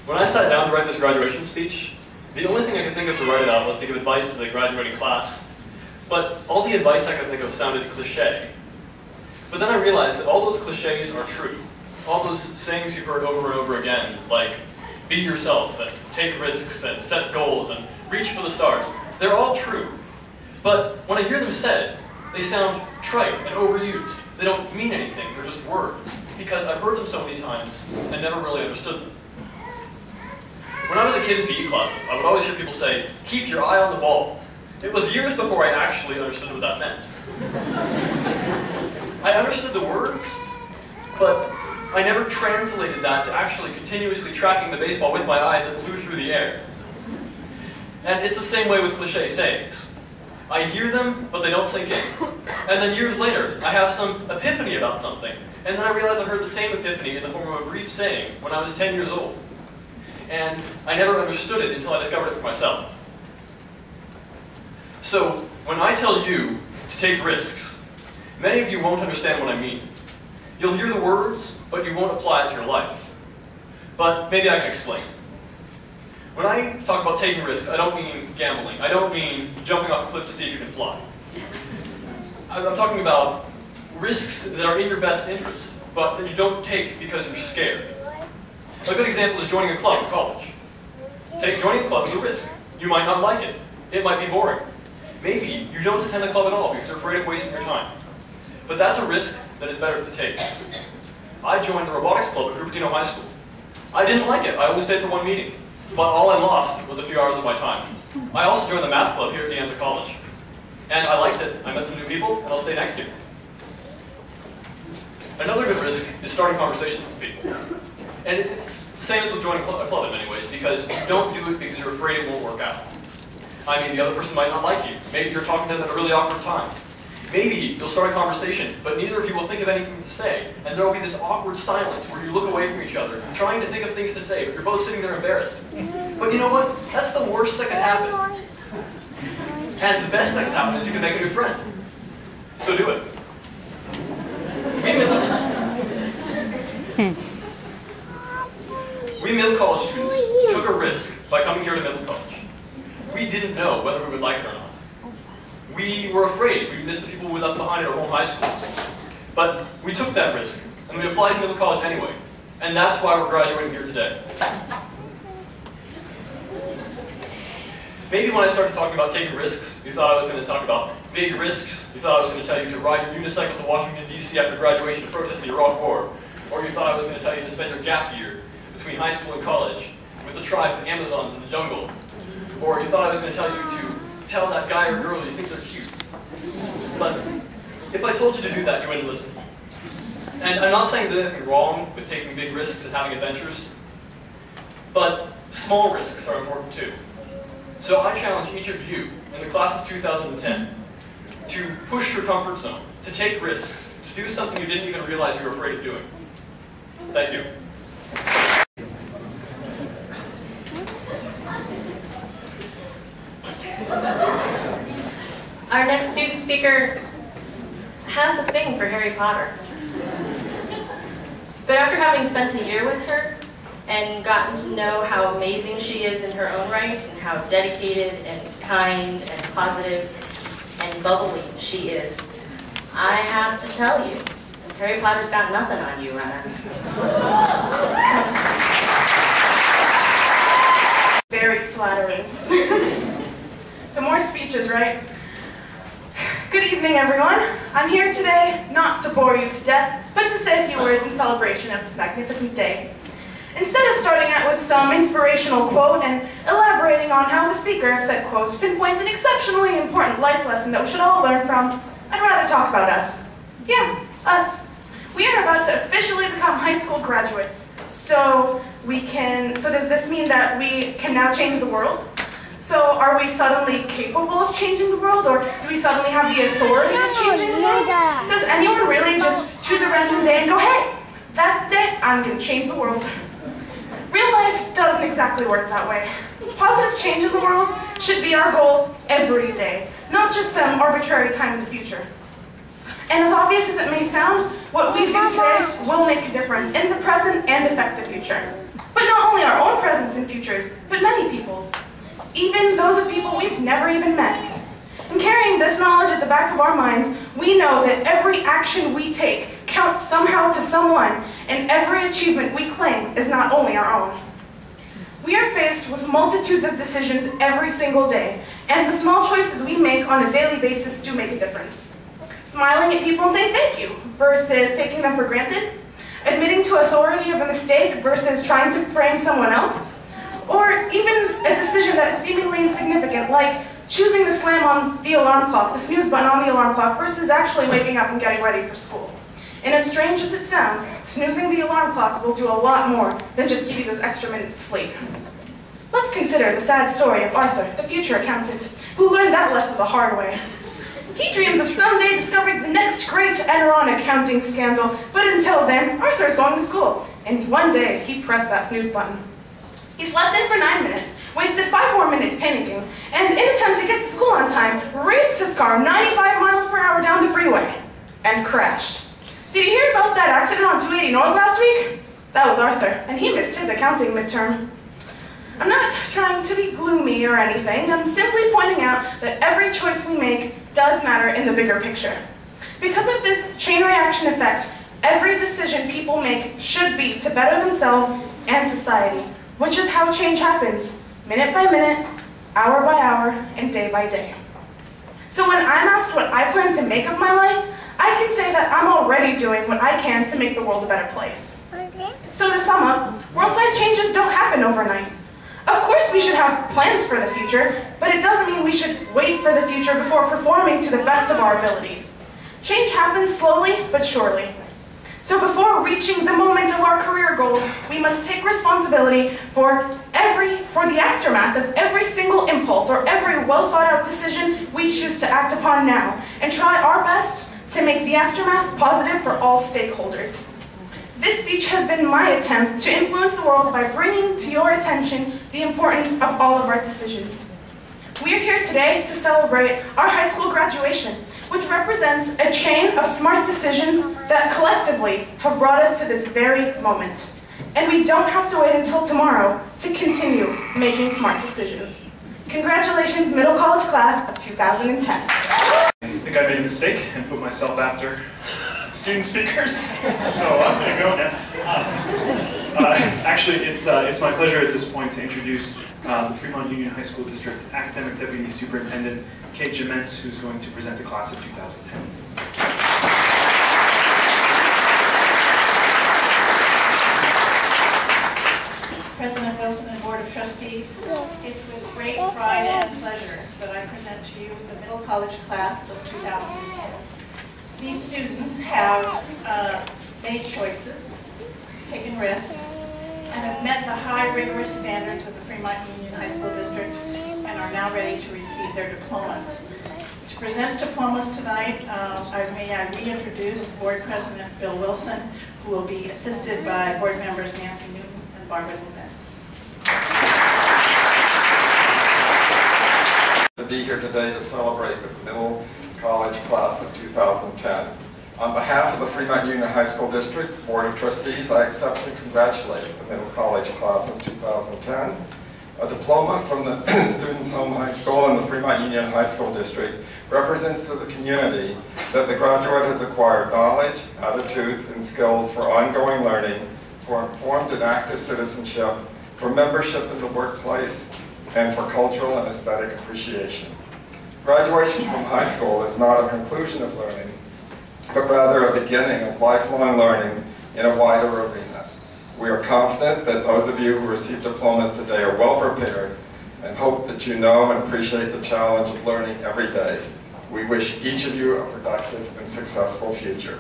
When I sat down to write this graduation speech, the only thing I could think of to write about was to give advice to the graduating class. But all the advice I could think of sounded cliche. But then I realized that all those cliches are true. All those sayings you've heard over and over again, like be yourself, and take risks, and set goals, and reach for the stars, they're all true. But when I hear them said, they sound trite and overused. They don't mean anything, they're just words, because I've heard them so many times and never really understood them. When I was a kid in PE classes, I would always hear people say, keep your eye on the ball. It was years before I actually understood what that meant. I understood the words, but I never translated that to actually continuously tracking the baseball with my eyes that flew through the air. And it's the same way with cliche sayings. I hear them, but they don't sink in. And then years later, I have some epiphany about something, and then I realize I heard the same epiphany in the form of a brief saying when I was 10 years old. And I never understood it until I discovered it for myself. So, when I tell you to take risks, many of you won't understand what I mean. You'll hear the words, but you won't apply it to your life. But maybe I can explain. When I talk about taking risks, I don't mean gambling. I don't mean jumping off a cliff to see if you can fly. I'm talking about risks that are in your best interest, but that you don't take because you're scared. A good example is joining a club in college. Joining a club is a risk. You might not like it. It might be boring. Maybe you don't attend the club at all because you're afraid of wasting your time. But that's a risk that is better to take. I joined the robotics club at Cupertino High School. I didn't like it. I only stayed for one meeting. But all I lost was a few hours of my time. I also joined the math club here at De College. And I liked it. I met some new people, and I'll stay next year. Another good risk is starting conversations with people. And it's the same as with joining a club in many ways, because you don't do it because you're afraid it won't work out. I mean, the other person might not like you. Maybe you're talking to them at a really awkward time. Maybe you'll start a conversation, but neither of you will think of anything to say, and there will be this awkward silence where you look away from each other, trying to think of things to say, but you're both sitting there embarrassed. But you know what? That's the worst that can happen. And the best that can happen is you can make a new friend. So do it. We middle college students took a risk by coming here to middle college. We didn't know whether we would like it or not. We were afraid we'd miss the people we left behind at our home high schools. But we took that risk, and we applied to middle college anyway. And that's why we're graduating here today. Maybe when I started talking about taking risks, you thought I was going to talk about big risks. You thought I was going to tell you to ride your unicycle to Washington, D.C. after graduation to protest the Iraq War. Or you thought I was going to tell you to spend your gap year between high school and college with the tribe of Amazons in the jungle. Or you thought I was going to tell you to tell that guy or girl you think they're cute. But if I told you to do that, you wouldn't listen. And I'm not saying there's anything wrong with taking big risks and having adventures, but small risks are important too. So I challenge each of you in the class of 2010 to push your comfort zone, to take risks, to do something you didn't even realize you were afraid of doing. Thank you. Our next student speaker has a thing for Harry Potter. But after having spent a year with her and gotten to know how amazing she is in her own right and how dedicated and kind and positive and bubbly she is, I have to tell you, Harry Potter's got nothing on you, Rena. Very flattering. Some more speeches, right? Good evening, everyone. I'm here today not to bore you to death, but to say a few words in celebration of this magnificent day. Instead of starting out with some inspirational quote and elaborating on how the speaker of said quotes pinpoints an exceptionally important life lesson that we should all learn from, I'd rather talk about us. Yeah, us. We are about to officially become high school graduates. So does this mean that we can now change the world? So are we suddenly capable of changing the world, or do we suddenly have the authority of changing the world? Does anyone really just choose a random day and go, hey, that's the day, I'm going to change the world? Real life doesn't exactly work that way. Positive change in the world should be our goal every day, not just some arbitrary time in the future. And as obvious as it may sound, what we do today will make a difference in the present and affect affect the future. But not only our own presents and futures, but many people's. Even those of people we've never even met. And carrying this knowledge at the back of our minds, we know that every action we take counts somehow to someone, and every achievement we claim is not only our own. We are faced with multitudes of decisions every single day, and the small choices we make on a daily basis do make a difference. Smiling at people and saying thank you versus taking them for granted, admitting to authority of a mistake versus trying to frame someone else, or even a decision that is seemingly insignificant, like choosing to slam on the alarm clock, the snooze button on the alarm clock, versus actually waking up and getting ready for school. And as strange as it sounds, snoozing the alarm clock will do a lot more than just give you those extra minutes of sleep. Let's consider the sad story of Arthur, the future accountant, who learned that lesson the hard way. He dreams of someday discovering the next great Enron accounting scandal, but until then, Arthur's going to school, and one day he pressed that snooze button. He slept in for 9 minutes, wasted 5 more minutes panicking, and in an attempt to get to school on time, raced his car 95 miles per hour down the freeway, and crashed. Did you hear about that accident on 280 North last week? That was Arthur, and he missed his accounting midterm. I'm not trying to be gloomy or anything, I'm simply pointing out that every choice we make does matter in the bigger picture. Because of this chain reaction effect, every decision people make should be to better themselves and society, which is how change happens, minute by minute, hour by hour, and day by day. So when I'm asked what I plan to make of my life, I can say that I'm already doing what I can to make the world a better place. So to sum up, world-sized changes don't happen overnight. Of course we should have plans for the future, but it doesn't mean we should wait for the future before performing to the best of our abilities. Change happens slowly but surely. So before reaching the moment of our career goals, we must take responsibility for the aftermath of every single impulse or every well-thought-out decision we choose to act upon now, and try our best to make the aftermath positive for all stakeholders. This speech has been my attempt to influence the world by bringing to your attention the importance of all of our decisions. We are here today to celebrate our high school graduation, which represents a chain of smart decisions that collectively have brought us to this very moment. And we don't have to wait until tomorrow to continue making smart decisions. Congratulations, middle college class of 2010. I think I made a mistake and put myself after student speakers, so I'm going to go now. Actually, it's my pleasure at this point to introduce the Fremont Union High School District Academic Deputy Superintendent, Kate Jimentz, who's going to present the class of 2010. President Wilson and Board of Trustees, it's with great pride and pleasure that I present to you the middle college class of 2010. These students have made choices, taken risks, and have met the high rigorous standards of the Fremont Union High School District and are now ready to receive their diplomas. To present diplomas tonight, may I reintroduce Board President Bill Wilson, who will be assisted by board members Nancy Newton and Barbara Loomis. To be here today to celebrate with the middle college class of 2010. On behalf of the Fremont Union High School District Board of Trustees, I accept and congratulate the middle college class of 2010. A diploma from the Students' Home High School and the Fremont Union High School District represents to the community that the graduate has acquired knowledge, attitudes, and skills for ongoing learning, for informed and active citizenship, for membership in the workplace, and for cultural and aesthetic appreciation. Graduation from high school is not a conclusion of learning, but rather a beginning of lifelong learning in a wider arena. We are confident that those of you who receive diplomas today are well prepared and hope that you know and appreciate the challenge of learning every day. We wish each of you a productive and successful future.